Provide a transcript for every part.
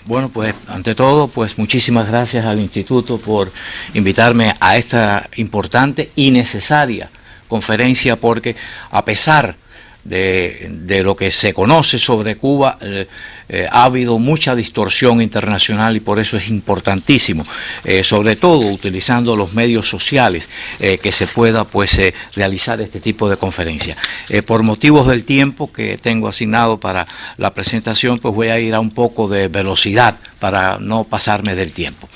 Bueno, pues ante todo, pues muchísimas gracias al Instituto por invitarme a esta importante y necesaria conferencia, porque a pesar de lo que se conoce sobre Cuba, ha habido mucha distorsión internacional y por eso es importantísimo, sobre todo utilizando los medios sociales, que se pueda pues realizar este tipo de conferencias. Por motivos del tiempo que tengo asignado para la presentación, pues voy a ir a un poco de velocidad para no pasarme del tiempo.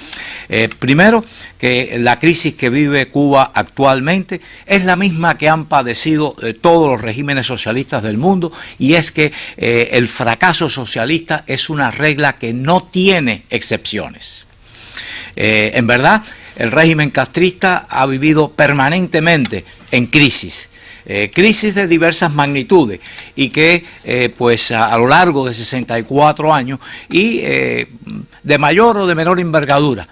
Primero, que la crisis que vive Cuba actualmente es la misma que han padecido todos los regímenes socialistas del mundo, y es que el fracaso socialista es una regla que no tiene excepciones. En verdad, el régimen castrista ha vivido permanentemente en crisis. Crisis de diversas magnitudes y que pues a lo largo de 64 años y de mayor o de menor envergadura,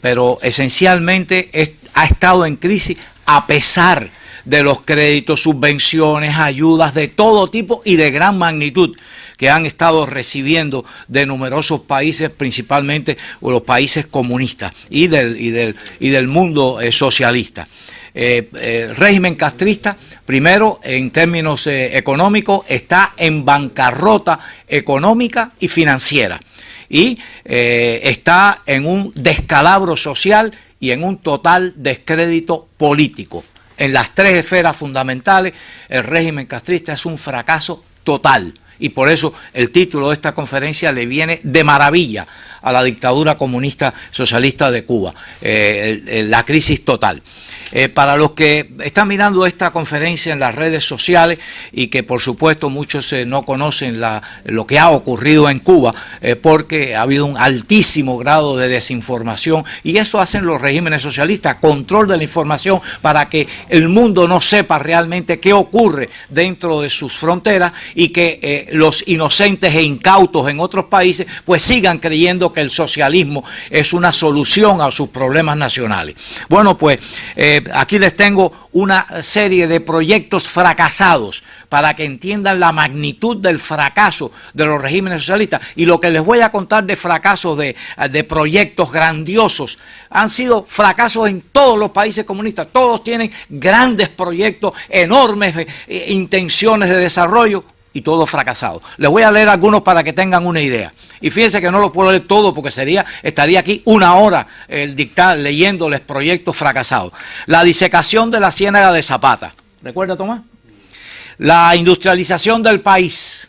pero esencialmente ha estado en crisis a pesar de los créditos, subvenciones, ayudas de todo tipo y de gran magnitud que han estado recibiendo de numerosos países, principalmente los países comunistas y del mundo socialista. El régimen castrista, primero en términos económicos, está en bancarrota económica y financiera, y está en un descalabro social y en un total descrédito político. En las tres esferas fundamentales, el régimen castrista es un fracaso total. Y por eso el título de esta conferencia le viene de maravilla a la dictadura comunista socialista de Cuba, la crisis total. Para los que están mirando esta conferencia en las redes sociales y que por supuesto muchos no conocen lo que ha ocurrido en Cuba, porque ha habido un altísimo grado de desinformación, y eso hacen los regímenes socialistas, control de la información para que el mundo no sepa realmente qué ocurre dentro de sus fronteras, y que los inocentes e incautos en otros países pues sigan creyendo que el socialismo es una solución a sus problemas nacionales. Bueno, pues aquí les tengo una serie de proyectos fracasados para que entiendan la magnitud del fracaso de los regímenes socialistas. Y lo que les voy a contar de fracasos de proyectos grandiosos han sido fracasos en todos los países comunistas. Todos tienen grandes proyectos, enormes intenciones de desarrollo, y todo fracasado. Les voy a leer algunos para que tengan una idea. Y fíjense que no lo puedo leer todo porque estaría aquí una hora leyéndoles proyectos fracasados. La disecación de la ciénaga de Zapata. ¿Recuerda, Tomás? La industrialización del país.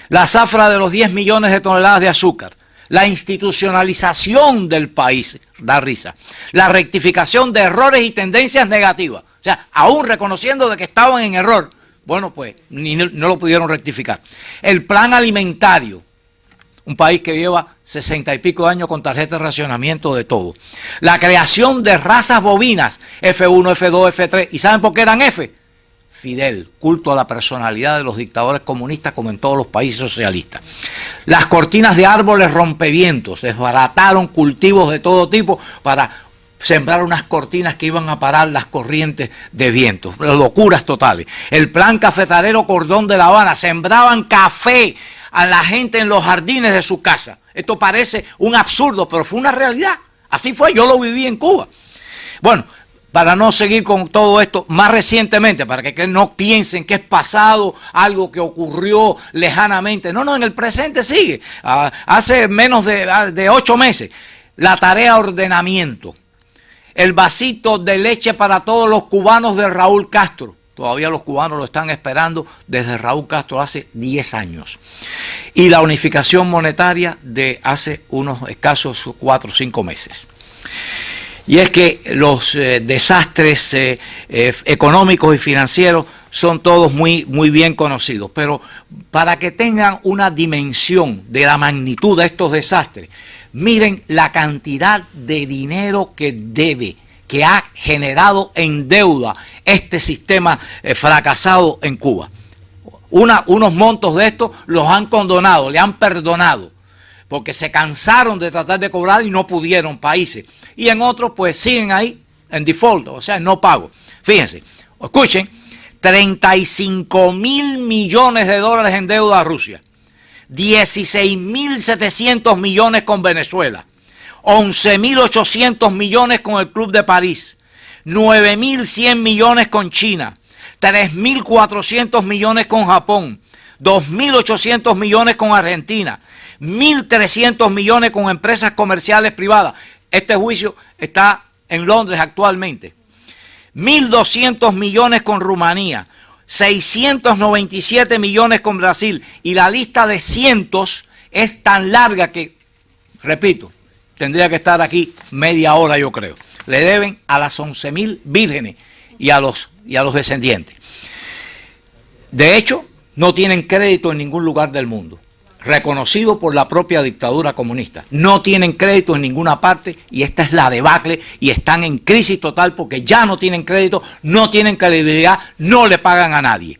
La zafra de los 10 millones de toneladas de azúcar. La institucionalización del país. Da risa. La rectificación de errores y tendencias negativas. O sea, aún reconociendo de que estaban en error, bueno, pues no lo pudieron rectificar. El plan alimentario, un país que lleva 60 y pico de años con tarjeta de racionamiento de todo. La creación de razas bovinas, F1, F2, F3. ¿Y saben por qué eran F? Fidel, culto a la personalidad de los dictadores comunistas como en todos los países socialistas. Las cortinas de árboles rompevientos, desbarataron cultivos de todo tipo para sembrar unas cortinas que iban a parar las corrientes de viento. Locuras totales. El plan cafetalero Cordón de La Habana, sembraban café a la gente en los jardines de su casa. Esto parece un absurdo, pero fue una realidad. Así fue, yo lo viví en Cuba. Bueno, para no seguir con todo esto, más recientemente, para que no piensen que es pasado, algo que ocurrió lejanamente. No, en el presente sigue. Hace menos de 8 meses, la tarea ordenamiento. El vasito de leche para todos los cubanos de Raúl Castro. Todavía los cubanos lo están esperando desde Raúl Castro hace 10 años. Y la unificación monetaria de hace unos escasos 4 o 5 meses. Y es que los desastres económicos y financieros son todos muy bien conocidos. Pero para que tengan una dimensión de la magnitud de estos desastres, miren la cantidad de dinero que ha generado en deuda este sistema fracasado en Cuba. Unos montos de estos los han condonado, le han perdonado, porque se cansaron de tratar de cobrar y no pudieron países. Y en otros pues siguen ahí en default, o sea, no pago. Fíjense, escuchen, 35.000 millones de dólares en deuda a Rusia. 16.700 millones con Venezuela, 11.800 millones con el Club de París, 9.100 millones con China, 3.400 millones con Japón, 2.800 millones con Argentina, 1.300 millones con empresas comerciales privadas. Este juicio está en Londres actualmente. 1.200 millones con Rumanía, 697 millones con Brasil, y la lista de cientos es tan larga que, repito, tendría que estar aquí media hora, yo creo. Le deben a las 11.000 vírgenes y a los descendientes. De hecho, no tienen crédito en ningún lugar del mundo, reconocido por la propia dictadura comunista. No tienen crédito en ninguna parte, y esta es la debacle, y están en crisis total porque ya no tienen crédito, no tienen credibilidad, no le pagan a nadie.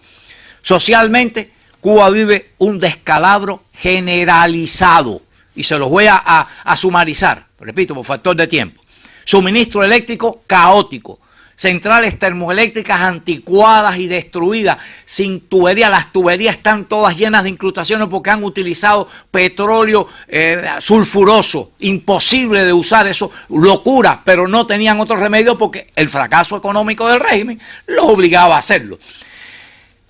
Socialmente, Cuba vive un descalabro generalizado, y se los voy a sumarizar, repito, por factor de tiempo. Suministro eléctrico caótico, centrales termoeléctricas anticuadas y destruidas, sin tubería. Las tuberías están todas llenas de incrustaciones porque han utilizado petróleo sulfuroso, imposible de usar, eso, locura, pero no tenían otro remedio porque el fracaso económico del régimen los obligaba a hacerlo.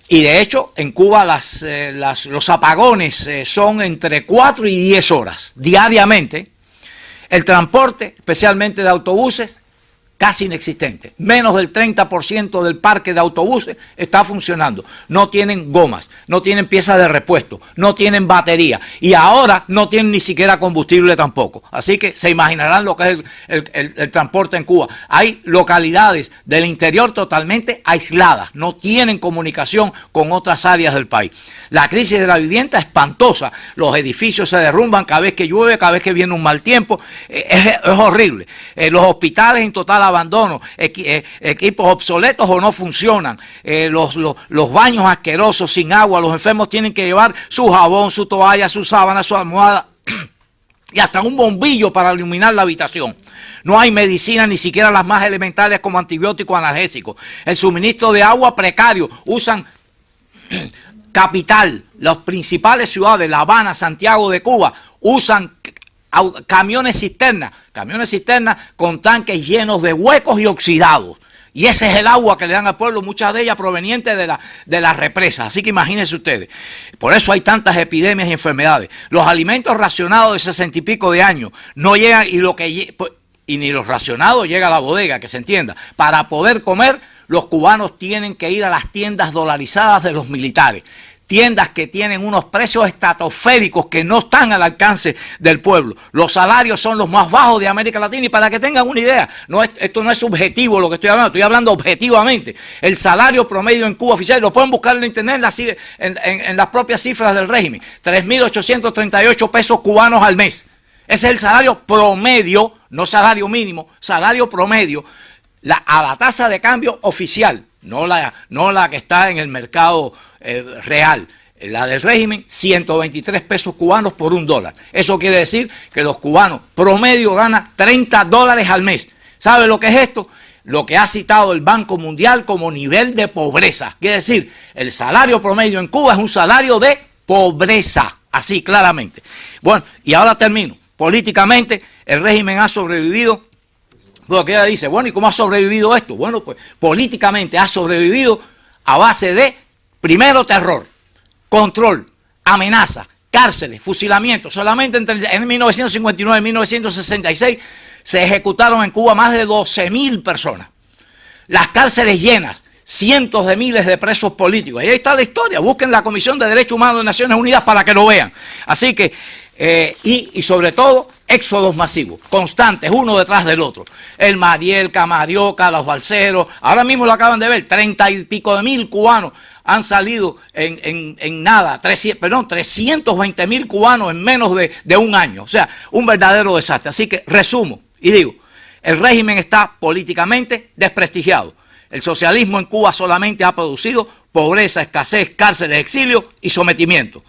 Y de hecho, en Cuba los apagones son entre 4 y 10 horas diariamente. El transporte, especialmente de autobuses, casi inexistente. Menos del 30% del parque de autobuses está funcionando. No tienen gomas, no tienen piezas de repuesto, no tienen batería, y ahora no tienen ni siquiera combustible tampoco. Así que se imaginarán lo que es el transporte en Cuba. Hay localidades del interior totalmente aisladas, no tienen comunicación con otras áreas del país. La crisis de la vivienda es espantosa. Los edificios se derrumban cada vez que llueve, cada vez que viene un mal tiempo. Es horrible. Los hospitales en total abandono, equipos obsoletos o no funcionan, los baños asquerosos sin agua. Los enfermos tienen que llevar su jabón, su toalla, su sábana, su almohada y hasta un bombillo para iluminar la habitación. No hay medicina, ni siquiera las más elementales como antibióticos, analgésicos. El suministro de agua precario. Usan capital, las principales ciudades, La Habana, Santiago de Cuba, usan camiones cisternas con tanques llenos de huecos y oxidados. Y ese es el agua que le dan al pueblo, muchas de ellas provenientes de las represas. Así que imagínense ustedes. Por eso hay tantas epidemias y enfermedades. Los alimentos racionados de 60 y pico de años no llegan, y ni los racionados llega a la bodega, que se entienda. Para poder comer, los cubanos tienen que ir a las tiendas dolarizadas de los militares. Tiendas que tienen unos precios estratosféricos que no están al alcance del pueblo. Los salarios son los más bajos de América Latina, y para que tengan una idea, esto no es subjetivo lo que estoy hablando objetivamente. El salario promedio en Cuba oficial, lo pueden buscar en internet en las propias cifras del régimen, 3.838 pesos cubanos al mes. Ese es el salario promedio, no salario mínimo, salario promedio, a la tasa de cambio oficial. No la que está en el mercado real, la del régimen, 123 pesos cubanos por $1. Eso quiere decir que los cubanos promedio ganan $30 al mes. ¿Sabe lo que es esto? Lo que ha citado el Banco Mundial como nivel de pobreza. Quiere decir, el salario promedio en Cuba es un salario de pobreza, así claramente. Bueno, y ahora termino. Políticamente, el régimen ha sobrevivido. Porque ella dice, bueno, ¿y cómo ha sobrevivido esto? Bueno, pues políticamente ha sobrevivido a base de, primero, terror, control, amenaza, cárceles, fusilamientos. Solamente en 1959 y 1966 se ejecutaron en Cuba más de 12.000 personas. Las cárceles llenas, cientos de miles de presos políticos. Y ahí está la historia. Busquen la Comisión de Derechos Humanos de Naciones Unidas para que lo vean. Así que, y sobre todo, éxodos masivos, constantes, uno detrás del otro. El Mariel, Camarioca, los balseros, ahora mismo lo acaban de ver, 30 y pico de mil cubanos han salido en nada, 320.000 cubanos en menos de un año. O sea, un verdadero desastre. Así que resumo y digo, el régimen está políticamente desprestigiado. El socialismo en Cuba solamente ha producido pobreza, escasez, cárceles, exilio y sometimiento.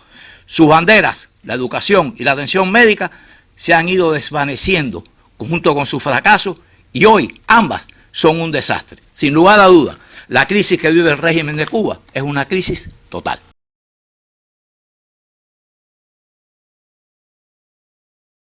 Sus banderas, la educación y la atención médica, se han ido desvaneciendo junto con su fracaso, y hoy ambas son un desastre. Sin lugar a duda, la crisis que vive el régimen de Cuba es una crisis total.